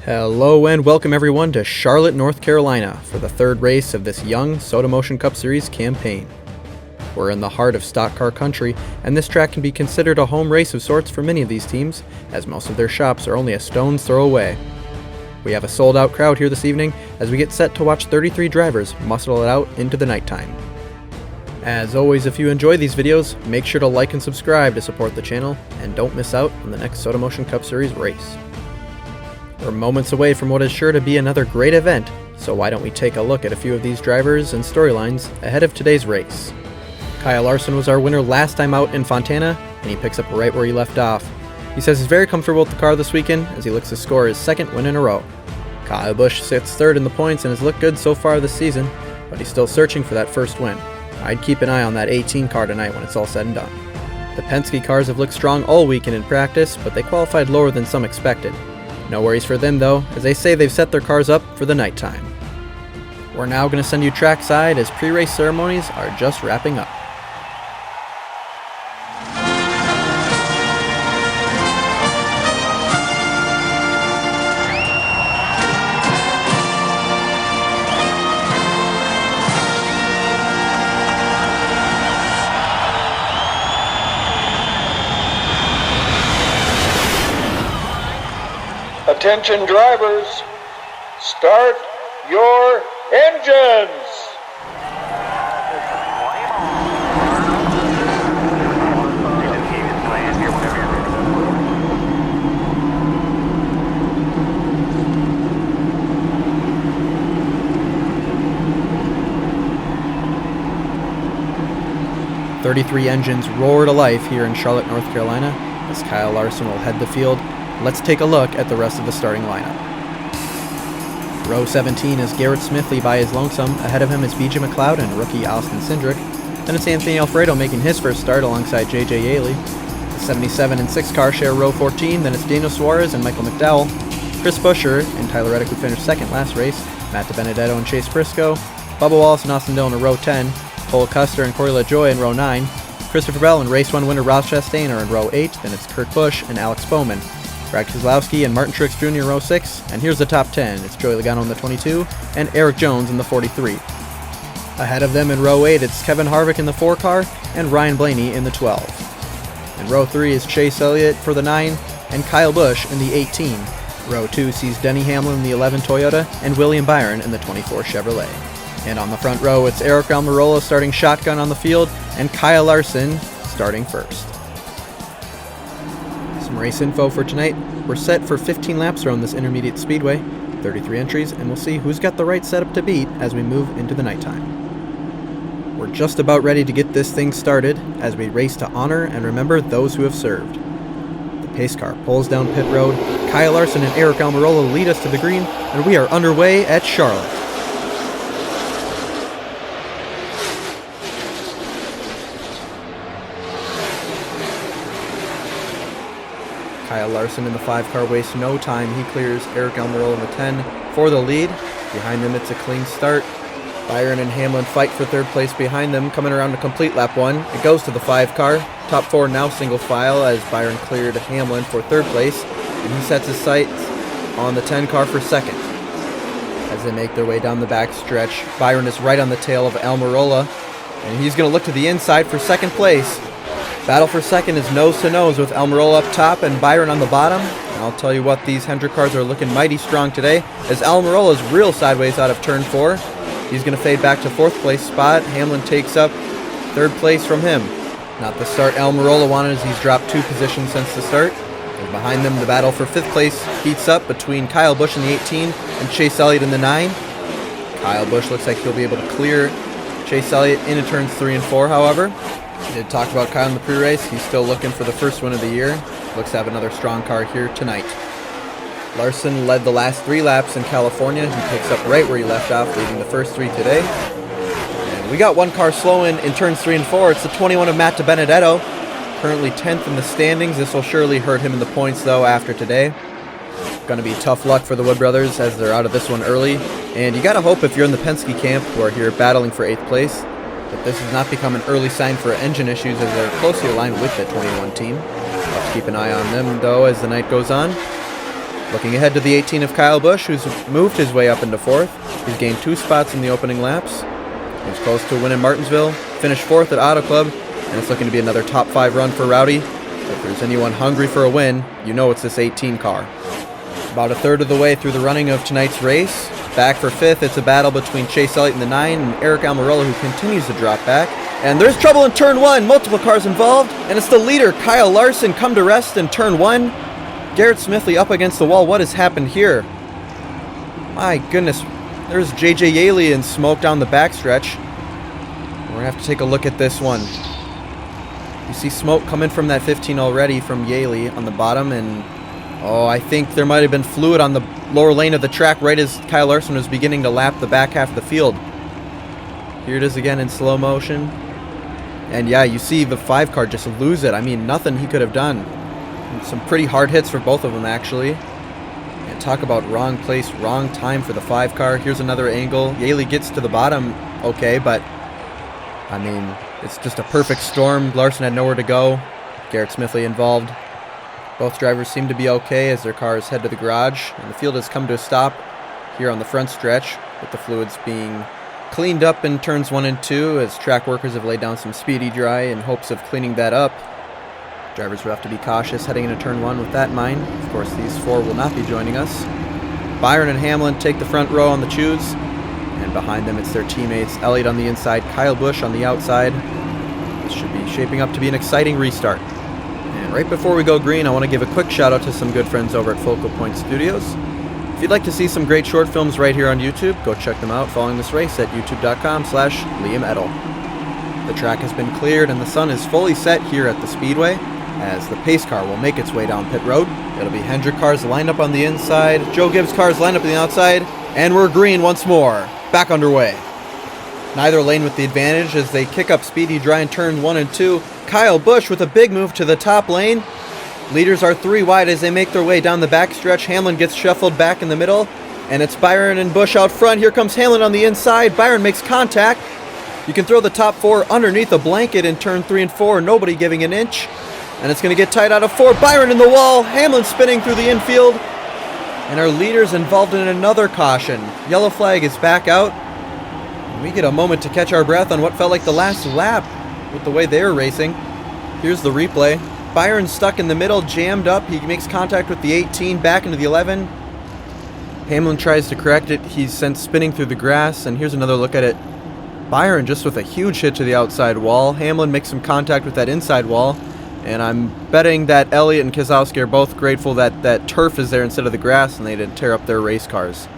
Hello and welcome everyone to Charlotte, North Carolina for the third race of this young Sota Motion Cup Series campaign. We're in the heart of stock car country, and this track can be considered a home race of sorts for many of these teams, as most of their shops are only a stone's throw away. We have a sold-out crowd here this evening as we get set to watch 33 drivers muscle it out into the nighttime. As always, if you enjoy these videos, make sure to like and subscribe to support the channel, and don't miss out on the next Sota Motion Cup Series race. We're moments away from what is sure to be another great event, so why don't we take a look at a few of these drivers and storylines ahead of today's race. Kyle Larson was our winner last time out in Fontana, and he picks up right where he left off. He says he's very comfortable with the car this weekend as he looks to score his second win in a row. Kyle Busch sits third in the points and has looked good so far this season, but he's still searching for that first win. I'd keep an eye on that 18 car tonight when it's all said and done. The Penske cars have looked strong all weekend in practice, but they qualified lower than some expected. No worries for them though, as they say they've set their cars up for the nighttime. We're now going to send you trackside as pre-race ceremonies are just wrapping up. Attention drivers, start your engines! "33 engines roar to life here in Charlotte, North Carolina, as Kyle Larson will head the field. Let's take a look at the rest of the starting lineup. Row 17 is Garrett Smithley by his lonesome. Ahead of him is BJ McLeod and rookie Austin Cindric. Then it's Anthony Alfredo making his first start alongside JJ Yaley. The 77 and 6 car share row 14. Then it's Daniel Suarez and Michael McDowell. Chris Buescher and Tyler Reddick, who finished second last race. Matt DiBenedetto and Chase Briscoe. Bubba Wallace and Austin Dillon in row 10. Cole Custer and Corey LaJoie in row 9. Christopher Bell and race 1 winner Ross Chastain are in row 8. Then it's Kurt Busch and Alex Bowman. Brad Keselowski and Martin Truex Jr. in row 6, and here's the top 10. It's Joey Logano in the 22, and Eric Jones in the 43. Ahead of them in row 8, it's Kevin Harvick in the 4 car, and Ryan Blaney in the 12. In row 3 is Chase Elliott for the 9, and Kyle Busch in the 18. Row 2 sees Denny Hamlin in the 11 Toyota, and William Byron in the 24 Chevrolet. And on the front row, it's Aric Almirola starting shotgun on the field, and Kyle Larson starting first. Some race info for tonight. We're set for 15 laps around this intermediate speedway, 33 entries, and we'll see who's got the right setup to beat as we move into the nighttime. We're just about ready to get this thing started as we race to honor and remember those who have served. The pace car pulls down pit road, Kyle Larson and Aric Almirola lead us to the green, and we are underway at Charlotte. Kyle Larson in the 5 car wastes no time. He clears Aric Almirola in the 10 for the lead. Behind them, it's a clean start. Byron and Hamlin fight for third place behind them, coming around to complete lap 1. It goes to the 5 car. Top 4 now single file as Byron cleared Hamlin for third place, and he sets his sights on the 10 car for second. As they make their way down the back stretch, Byron is right on the tail of Almirola, and he's going to look to the inside for second place. Battle for second is nose to nose with Almirola up top and Byron on the bottom. And I'll tell you what, these Hendrick cars are looking mighty strong today as Almirola is real sideways out of turn 4. He's going to fade back to 4th place spot. Hamlin takes up 3rd place from him. Not the start Almirola wanted as he's dropped 2 positions since the start. And behind them, the battle for 5th place heats up between Kyle Busch in the 18 and Chase Elliott in the 9. Kyle Busch looks like he'll be able to clear Chase Elliott into turns 3 and 4, however. We did talk about Kyle in the pre-race. He's still looking for the first win of the year. Looks to have another strong car here tonight. Larson led the last 3 laps in California. He picks up right where he left off, leading the first 3 today. And we got 1 car slow in turns 3 and 4. It's the 21 of Matt DiBenedetto, currently 10th in the standings. This will surely hurt him in the points, though, after today. Going to be tough luck for the Wood brothers as they're out of this one early. And you got to hope if you're in the Penske camp who are here battling for 8th place, that this has not become an early sign for engine issues as they're closely aligned with the 21 team. Let's keep an eye on them, though, as the night goes on. Looking ahead to the 18 of Kyle Busch, who's moved his way up into 4th. He's gained 2 spots in the opening laps. He's close to a win in Martinsville, finished 4th at Auto Club, and it's looking to be another top 5 run for Rowdy. If there's anyone hungry for a win, you know it's this 18 car. About a third of the way through the running of tonight's race. Back for 5th, it's a battle between Chase Elliott in the 9 and Eric Almirola, who continues to drop back. And there's trouble in turn 1, multiple cars involved, and it's the leader, Kyle Larson, come to rest in turn 1. Garrett Smithley up against the wall. What has happened here? My goodness. There's JJ Yaley in smoke down the backstretch. We're going to have to take a look at this one. You see smoke coming from that 15 already from Yaley on the bottom, and I think there might have been fluid on the lower lane of the track right as Kyle Larson was beginning to lap the back half of the field. Here it is again in slow motion. And yeah, you see the 5 car just lose it. I mean, nothing he could have done. Some pretty hard hits for both of them, actually. And talk about wrong place, wrong time for the 5 car. Here's another angle. Yaley gets to the bottom, okay, but I mean, it's just a perfect storm. Larson had nowhere to go. Garrett Smithley involved. Both drivers seem to be okay as their cars head to the garage. And the field has come to a stop here on the front stretch, with the fluids being cleaned up in turns 1 and 2 as track workers have laid down some speedy dry in hopes of cleaning that up. Drivers will have to be cautious heading into turn 1 with that in mind. Of course, these 4 will not be joining us. Byron and Hamlin take the front row on the choose, and behind them it's their teammates, Elliott on the inside, Kyle Busch on the outside. This should be shaping up to be an exciting restart. And right before we go green, I want to give a quick shout out to some good friends over at Focal Point Studios. If you'd like to see some great short films right here on YouTube, go check them out following this race at youtube.com/Liam Edel. The track has been cleared and the sun is fully set here at the Speedway, as the pace car will make its way down pit road. It'll be Hendrick cars lined up on the inside, Joe Gibbs cars lined up on the outside, and we're green once more. Back underway. Neither lane with the advantage as they kick up speedy dry in turn 1 and 2. Kyle Busch with a big move to the top lane. Leaders are 3 wide as they make their way down the backstretch. Hamlin gets shuffled back in the middle, and it's Byron and Busch out front. Here comes Hamlin on the inside. Byron makes contact. You can throw the top 4 underneath a blanket in turn 3 and 4, nobody giving an inch. And it's going to get tight out of 4. Byron in the wall. Hamlin spinning through the infield. And our leaders involved in another caution. Yellow flag is back out. And we get a moment to catch our breath on what felt like the last lap with the way they were racing. Here's the replay. Byron stuck in the middle, jammed up. He makes contact with the 18, back into the 11. Hamlin tries to correct it. He's sent spinning through the grass. And here's another look at it. Byron just with a huge hit to the outside wall. Hamlin makes some contact with that inside wall. And I'm betting that Elliott and Keselowski are both grateful that that turf is there instead of the grass and they didn't tear up their race cars.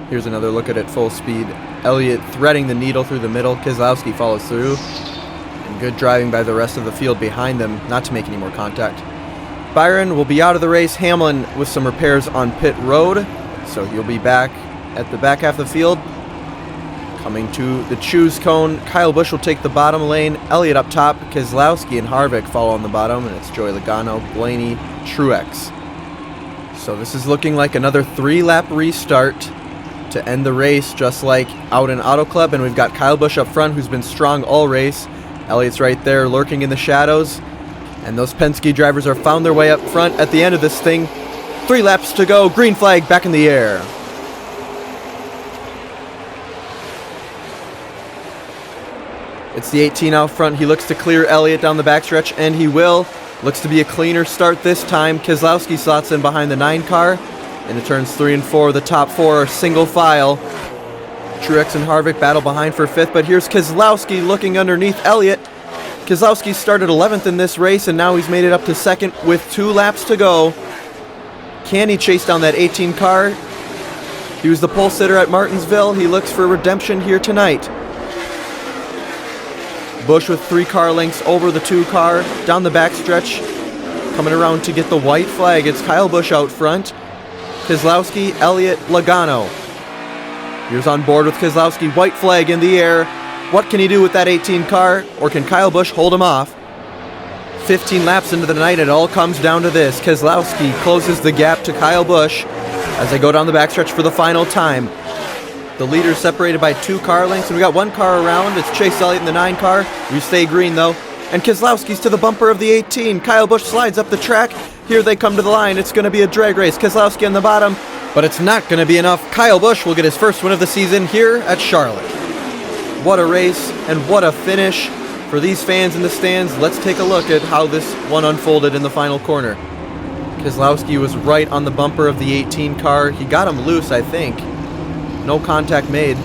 Here's another look at it full speed. Elliott threading the needle through the middle. Keselowski follows through. And good driving by the rest of the field behind them not to make any more contact. Byron will be out of the race. Hamlin with some repairs on pit road. So he'll be back at the back half of the field. Coming to the choose cone, Kyle Busch will take the bottom lane. Elliott up top. Keselowski and Harvick follow on the bottom, and it's Joey Logano, Blaney, Truex. So this is looking like another 3-lap restart to end the race, just like out in Auto Club. And we've got Kyle Busch up front, who's been strong all race. Elliott's right there, lurking in the shadows. And those Penske drivers are found their way up front at the end of this thing. 3 laps to go. Green flag back in the air. It's the 18 out front. He looks to clear Elliott down the backstretch, and he will. Looks to be a cleaner start this time. Keselowski slots in behind the 9 car. And it turns 3 and 4. The top 4 are single file. Truex and Harvick battle behind for 5th, but here's Keselowski looking underneath Elliott. Keselowski started 11th in this race, and now he's made it up to 2nd with 2 laps to go. Can he chase down that 18 car? He was the pole sitter at Martinsville. He looks for redemption here tonight. Busch with 3 car lengths over the 2 car, down the backstretch, coming around to get the white flag. It's Kyle Busch out front. Keselowski, Elliott, Logano. Here's on board with Keselowski, white flag in the air. What can he do with that 18 car, or can Kyle Busch hold him off? 15 laps into the night, it all comes down to this. Keselowski closes the gap to Kyle Busch as they go down the backstretch for the final time. The leader's separated by 2 car lengths, and we got 1 car around. It's Chase Elliott in the 9 car. We stay green, though. And Keselowski's to the bumper of the 18. Kyle Busch slides up the track. Here they come to the line. It's going to be a drag race. Keselowski on the bottom, but it's not going to be enough. Kyle Busch will get his first win of the season here at Charlotte. What a race and what a finish for these fans in the stands. Let's take a look at how this one unfolded in the final corner. Keselowski was right on the bumper of the 18 car. He got him loose, I think. No contact made.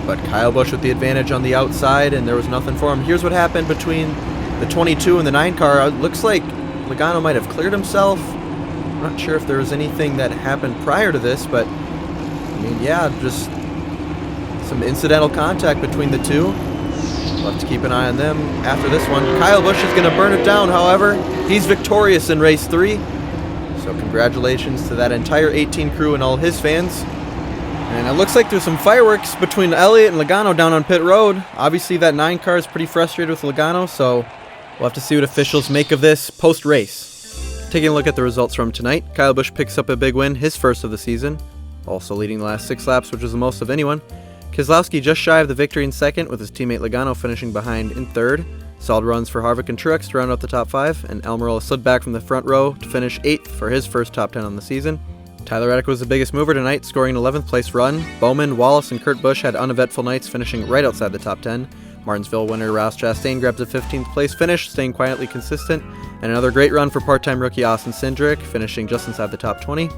But Kyle Busch with the advantage on the outside, and there was nothing for him. Here's what happened between the 22 and the 9 car. It looks like Logano might have cleared himself. I'm not sure if there was anything that happened prior to this, but I mean, yeah, just some incidental contact between the two. We'll have to keep an eye on them after this one. Kyle Busch is going to burn it down, however. He's victorious in race 3. So congratulations to that entire 18 crew and all his fans. And it looks like there's some fireworks between Elliott and Logano down on pit road. Obviously that 9 car is pretty frustrated with Logano, so we'll have to see what officials make of this post-race. Taking a look at the results from tonight, Kyle Busch picks up a big win, his first of the season, also leading the last 6 laps, which was the most of anyone. Keselowski just shy of the victory in second, with his teammate Logano finishing behind in third. Solid runs for Harvick and Truex to round out the top 5, and Almirola slid back from the front row to finish 8th for his first top 10 on the season. Tyler Reddick was the biggest mover tonight, scoring an 11th place run. Bowman, Wallace, and Kurt Busch had uneventful nights, finishing right outside the top 10. Martinsville winner Ross Chastain grabs a 15th place finish, staying quietly consistent. And another great run for part-time rookie Austin Cindric, finishing just inside the top 20.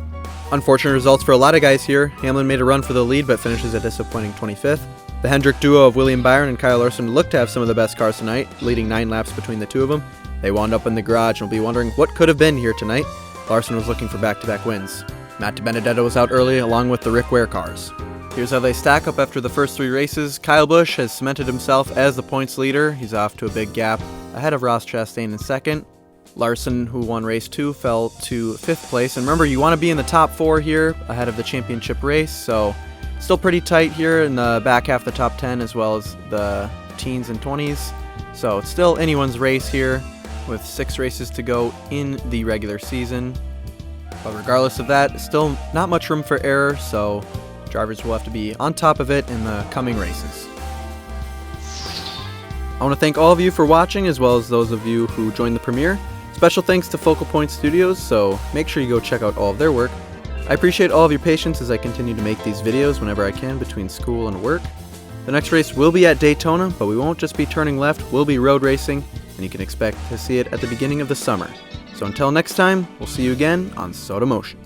Unfortunate results for a lot of guys here. Hamlin made a run for the lead, but finishes a disappointing 25th. The Hendrick duo of William Byron and Kyle Larson looked to have some of the best cars tonight, leading 9 laps between the two of them. They wound up in the garage and will be wondering what could have been here tonight. Larson was looking for back-to-back wins. Matt DiBenedetto was out early, along with the Rick Ware cars. Here's how they stack up after the first 3 races. Kyle Busch has cemented himself as the points leader. He's off to a big gap, ahead of Ross Chastain in second. Larson, who won race 2, fell to 5th place. And remember, you want to be in the top 4 here, ahead of the championship race, so still pretty tight here in the back half of the top 10, as well as the teens and 20s. So it's still anyone's race here, with 6 races to go in the regular season. But regardless of that, still not much room for error, so drivers will have to be on top of it in the coming races. I want to thank all of you for watching, as well as those of you who joined the premiere. Special thanks to Focal Point Studios, so make sure you go check out all of their work. I appreciate all of your patience as I continue to make these videos whenever I can between school and work. The next race will be at Daytona, but we won't just be turning left, we'll be road racing, and you can expect to see it at the beginning of the summer. So until next time, we'll see you again on Sota Motion.